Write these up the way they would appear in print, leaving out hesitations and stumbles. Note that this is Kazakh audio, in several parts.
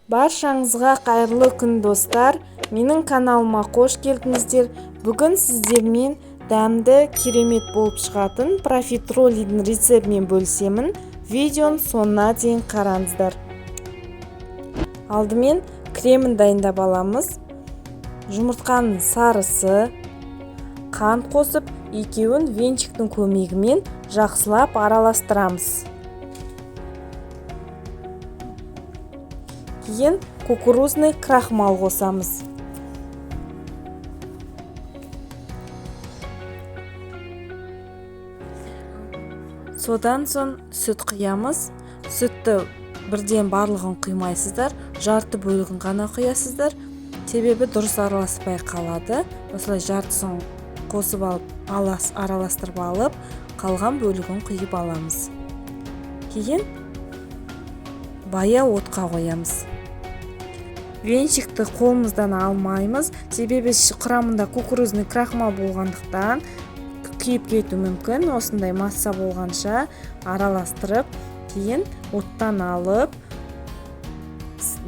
Баршаңызға қайырлы күн достар. Менің каналыма қош келдіңіздер. Бүгін сіздермен дәмді, керемет болып шығатын профитролидің рецептімен бөлісемін. Видеоны соңына дейін қараңыздар. Алдымен кремін дайындап аламыз. Жұмыртқаның сарысы, қант қосып, екеуін венчиктің көмегімен жақсылап араластырамыз. Кейін кукурузный крахмал қосамыз. Содан соң сүт құямыз. Сүтті бірден барлығын құймайсыздар, жарты бөлігін ғана құясыздар. Себебі дұрыс араласпай қалады. Осылай жартысын қосып алып, араластырып алып, қалған бөлігін құйып аламыз. Кейін баяу отқа қоямыз. Венчикті қолымыздан алмаймыз, себебі құрамында кукурузный крахмал болғандықтан күйіп кету мүмкін. Осындай масса болғанша араластырып, кейін оттан алып,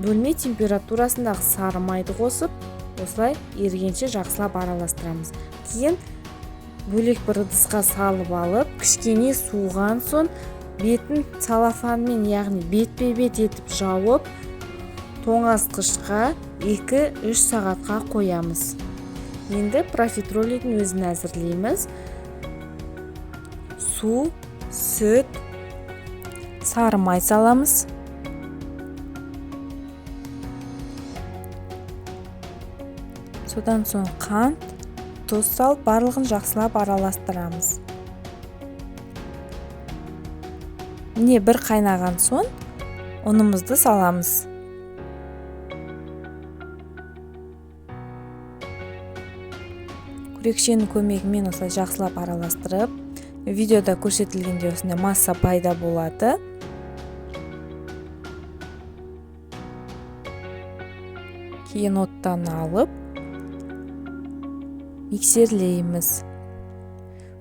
бөлме температурасындағы сары майды қосып, осылай ерігенше жақсылап араластырамыз. Кейін бөлек бір ыдысқа салып алып, кішкене суыған соң бетін целлофанмен, яғни бетпе-бет етіп жауып, тоңазытқышқа 2-3 сағатқа қоямыз. Енді профитролидің өзін әзірлейміз. Су, сүт, сары май саламыз. Содан соң қант, тұз салып, барлығын жақсылап араластырамыз. Міне бір қайнаған соң ұнымызды саламыз. Күрекшенің көмегімен осылай жақсылап араластырып, видеода көрсетілгенде осындай масса пайда болады. Кейін оттан алып, миксерлейміз.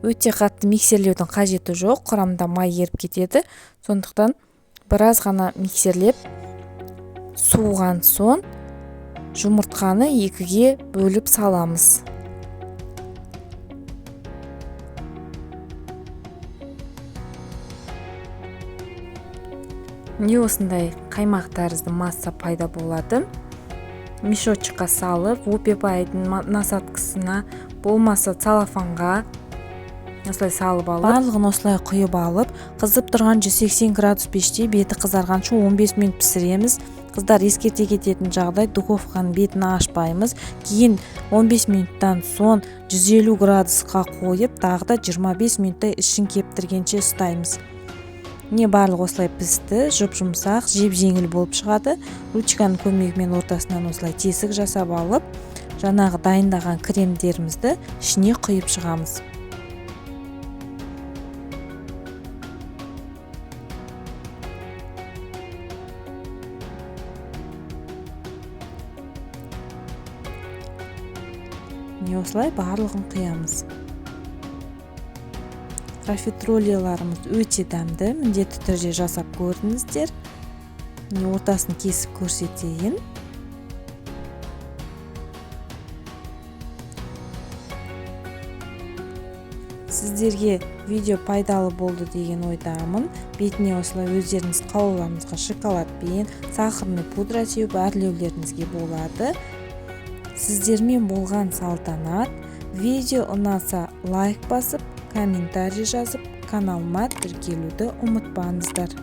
Өте қатты миксерлеудің қажеті жоқ, құрамында май еріп кетеді. Сондықтан біраз ғана миксерлеп, суыған соң жұмыртқаны 2-ге бөліп саламыз. Не осындай қаймақ тәрізді масса пайда болады. Мешочыққа салып, опепайдың насадкасына, болмаса целлофанға осылай салып алып, барлығын осылай құйып алып, қызып тұрған 180 градус пеште беті қызарғанша 15 минут пісіреміз. Қыздар, ескерте кететін жағдай, духовканың бетін ашпаймыз. Кейін 15 минуттан соң 150 градусқа қойып, тағы да 25 минуттай ішін кептіргенше ұстаймыз. Не барлық осылай пісті, жұп-жұмсақ, жеп-жеңіл болып шығады. Ручканың көмегімен ортасынан осылай тесік жасап алып, жаңағы дайындаған кремдерімізді ішіне құйып шығамыз. Не осылай барлығын құямыз. Профитролияларымыз өте дәмді, міндетті түрде жасап көрдіңіздер. Ортасын кесіп көрсетейін. Сіздерге видео пайдалы болды деген ойдамын. Бетіне осылай өздеріңіз қалауларыңызға шоколадпен, сахарный пудра сеуіп әрлеулеріңізге болады. Сіздермен болған салтанат. Видео ұнаса лайк басып, комментарий жазып, каналыма тіркелуді ұмытпаңыздар.